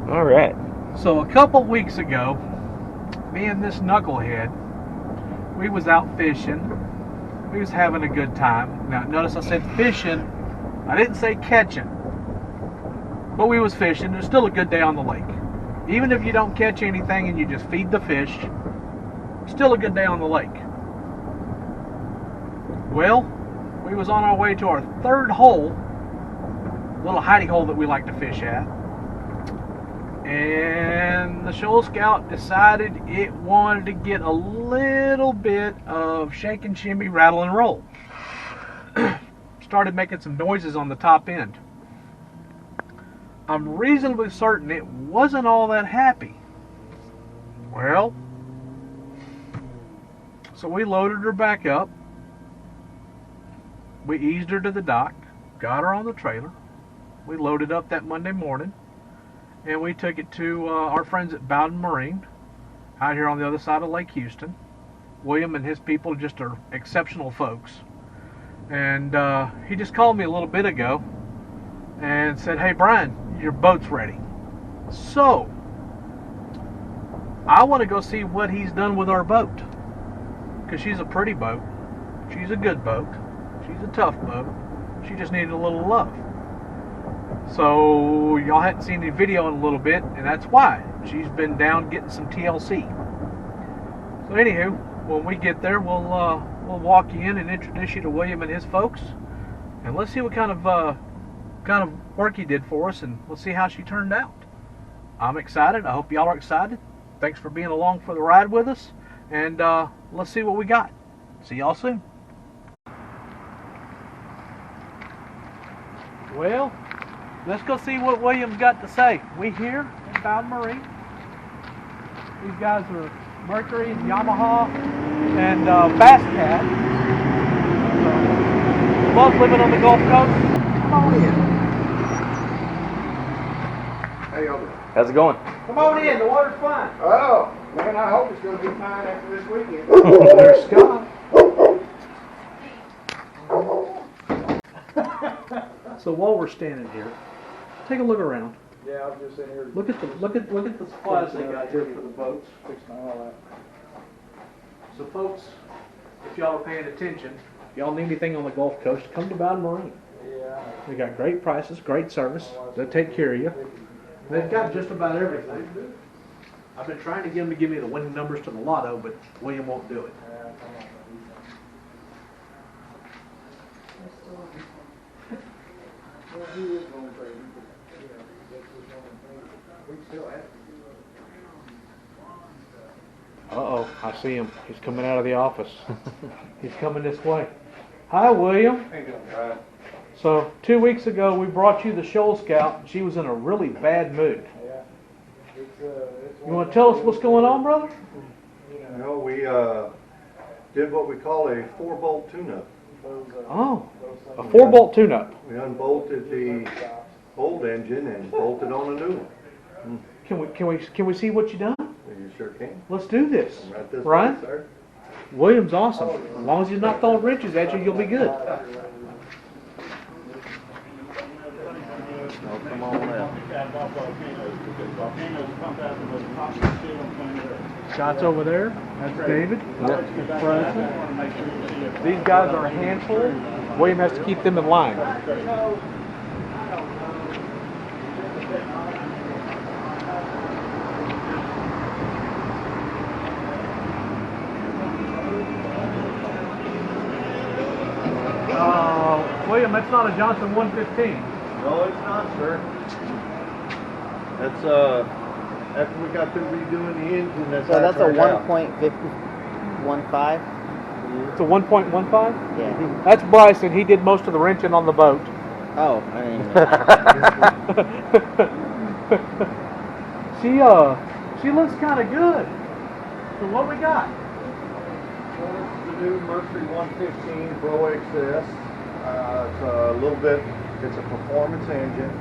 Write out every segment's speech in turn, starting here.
All right. So a couple weeks ago, me and this knucklehead, we was out fishing. We was having a good time. Now notice I said fishing. I didn't say catching. But we was fishing. It's still a good day on the lake. Even if you don't catch anything and you just feed the fish, still a good day on the lake. Well, we was on our way to our third hole, little hidey hole that we like to fish at. And the shoal scout decided it wanted to get a little bit of shake and shimmy, rattle and roll. Started making some noises on the top end. I'm reasonably certain it wasn't all that happy. Well, so we loaded her back up. We eased her to the dock, got her on the trailer. We loaded up that Monday morning, and we took it to our friends at Bowden Marine, out here on the other side of Lake Houston. William and his people just are exceptional folks. And he just called me a little bit ago and said, "Hey Brian, your boat's ready." So, I want to go see what he's done with our boat. Because she's a pretty boat. She's a good boat. She's a tough boat. She just needed a little love. So, y'all hadn't seen the video in a little bit, and that's why. She's been down getting some TLC. So, anywho, when we get there, we'll walk you in and introduce you to William and his folks. And let's see what kind of work he did for us, and let's see how she turned out. I'm excited. I hope y'all are excited. Thanks for being along for the ride with us, and let's see what we got. See y'all soon. Well, let's go see what William's got to say. We here at Bowden Marine. These guys are Mercury and Yamaha and Bass Cat. So, love living on the Gulf Coast. Come on in. Hey, over. How's it going? Come on in. The water's fine. Oh, man, I hope it's going to be fine after this weekend. There's Scott. So while we're standing here, take a look around. Yeah, I was just in here. Look at the supplies they got here for the boats. Fixing all that. So folks, if y'all are paying attention, if y'all need anything on the Gulf Coast, come to Bowden Marine. Yeah. They got great prices, great service. They'll take care of you. They've got just about everything. I've been trying to get them to give me the winning numbers to the lotto, but William won't do it. Uh-oh, I see him. He's coming out of the office. He's coming this way. Hi, William. How you doing, Brian? So 2 weeks ago, we brought you the shoal scout. She was in a really bad mood. Yeah. You want to tell us what's going on, brother? You know, we did what we call a 4-bolt tune-up. Oh, a 4-bolt tune-up. We unbolted the old engine and bolted on a new one. Can we see what you done? You sure can. Let's do this. Right this Ryan? way, sir. William's awesome. As long as he's not throwing wrenches at you, you'll be good. Oh, come on out. Scott's over there. That's David. That's Preston. These guys are a handful. William has to keep them in line. William, that's not a Johnson 115. No, it's not, sir. That's after we got through redoing the engine. That's So that's a out. 1.15? It's a 1.15? Yeah. That's Bryson. He did most of the wrenching on the boat. Oh, I mean, She looks kind of good. So what we got? Well, this is the new Mercury 115 Pro XS. It's a little bit, it's a performance engine.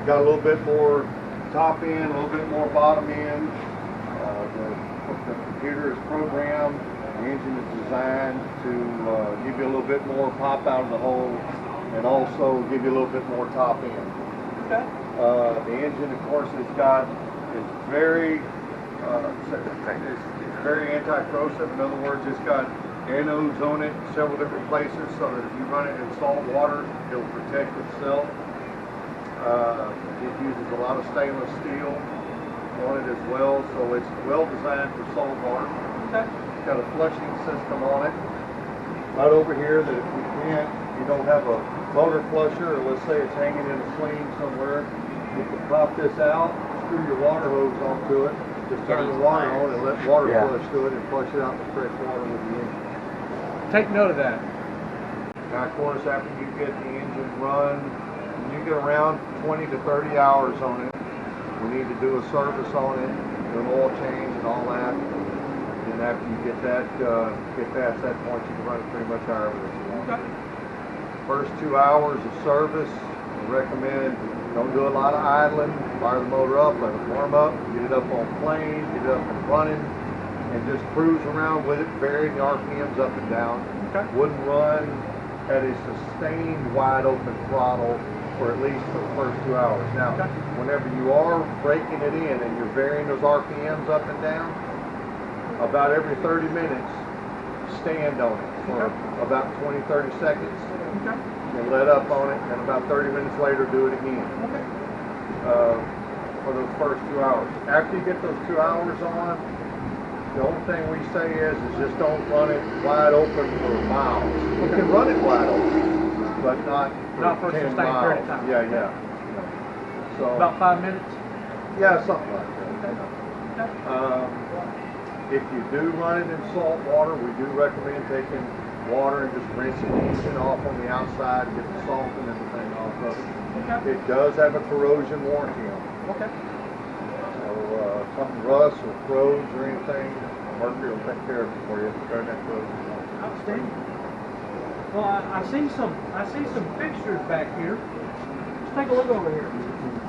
Got a little bit more top end, a little bit more bottom end. The computer is programmed, the engine is designed to give you a little bit more pop out of the hole and also give you a little bit more top end. Okay. The engine, of course, is very anti-corrosive. In other words, it's got anodes on it, several different places, so that if you run it in salt water, it'll protect itself. It uses a lot of stainless steel on it as well, so it's well designed for salt water. Okay. It's got a flushing system on it. Right over here, that if you don't have a motor flusher, or let's say it's hanging in a sling somewhere, you can pop this out, screw your water hose onto it, just turn the water on and let water flush to it and flush it out with fresh water with the engine. Take note of that. Now, of course, after you get the engine run, when you get around 20 to 30 hours on it, we need to do a service on it, do an oil change and all that. And after you get past that point, you can run it pretty much however that you want. Okay. First 2 hours of service, we recommend don't do a lot of idling. Fire the motor up, let it warm up, get it up on plane, get it up and running, and just cruise around with it, varying the RPMs up and down. Okay. Wouldn't run at a sustained wide open throttle for at least for the first 2 hours. Now, whenever you are breaking it in and you're varying those RPMs up and down, about every 30 minutes, stand on it for about 20-30 seconds. Okay. And let up on it, and about 30 minutes later, do it again. Okay. For those first 2 hours. After you get those 2 hours on, the only thing we say is just don't run it wide open for miles. You can run it wide open, but not for a 10 sustained miles. period of time. Yeah. So About 5 minutes. yeah, something like that. Okay. If you do run it in salt water, we do recommend taking water and just rinsing the engine off on the outside, get the salt and everything off of it. Okay. It does have a corrosion warranty on it. Okay. So something rusts or corrodes or anything, Mercury will take care of it for you. Turn that corrosion off. Outstanding. Well, I see some fixtures back here. Let's take a look over here.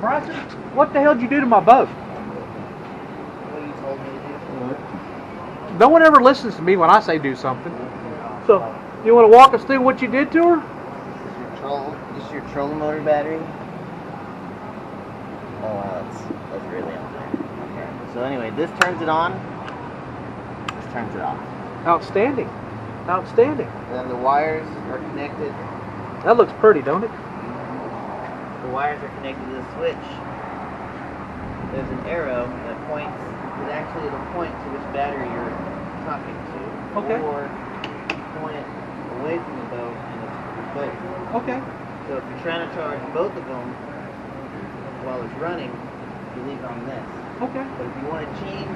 Bryson, what the hell did you do to my boat? What you told me to do. No one ever listens to me when I say do something. So, you want to walk us through what you did to her? This is your trolling motor battery. Oh wow, that's really on there. Okay. So anyway, this turns it on. This turns it off. Outstanding. Outstanding. Then the wires are connected. That looks pretty, don't it? The wires are connected to the switch. There's an arrow that points. It'll point to which battery you're talking to. Okay. Or point it away from the boat and it's both. Okay. So if you're trying to charge both of them while it's running, you leave it on this. Okay. But if you want to change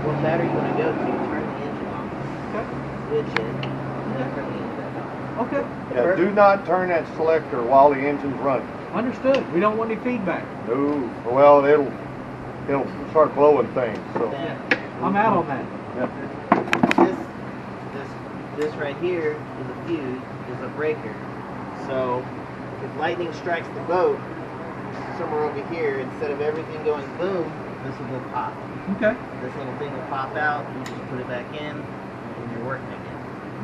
what battery you want to go to, turn the engine on. Okay. Switch it, and then turn the engine back on. Okay. Yeah, do not turn that selector while the engine's running. Understood. We don't want any feedback. No. Well, it'll start blowing things. So Then I'm out on that. this right here is a fuse, is a breaker. So if lightning strikes the boat somewhere over here, instead of everything going boom, this will go pop. Okay. This little thing will pop out, you just put it back in, and you're working again.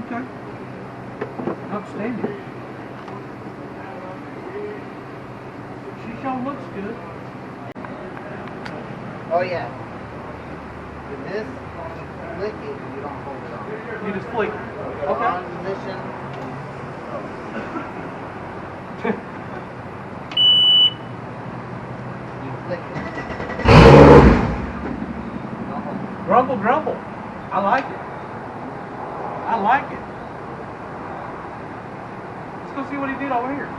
Okay. Outstanding. She sure looks good. Oh yeah. With this, flick it, you don't hold it on. You just flick it. Go Okay. on position. You flick it. Don't hold it. Grumble, grumble. I like it. I like it. Let's go see what he did over here.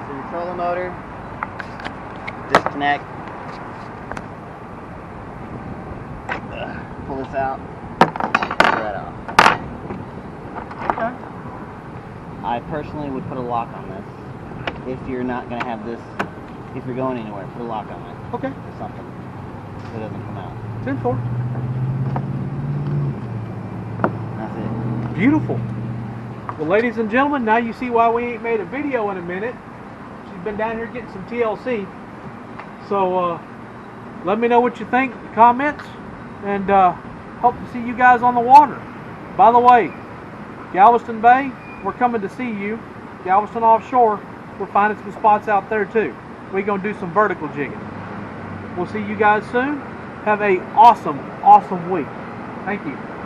So your trolling motor, disconnect. Pull this out. Pull that off. Okay. I personally would put a lock on this. If you're not going to have this, if you're going anywhere, put a lock on it. Okay. Or something. So it doesn't come out. 10-4. That's it. Beautiful. Well, ladies and gentlemen, now you see why we ain't made a video in a minute. She's been down here getting some TLC. So, let me know what you think in the comments. And hope to see you guys on the water. By the way, Galveston Bay, we're coming to see you. Galveston Offshore, we're finding some spots out there too. We're going to do some vertical jigging. We'll see you guys soon. Have a awesome week. Thank you.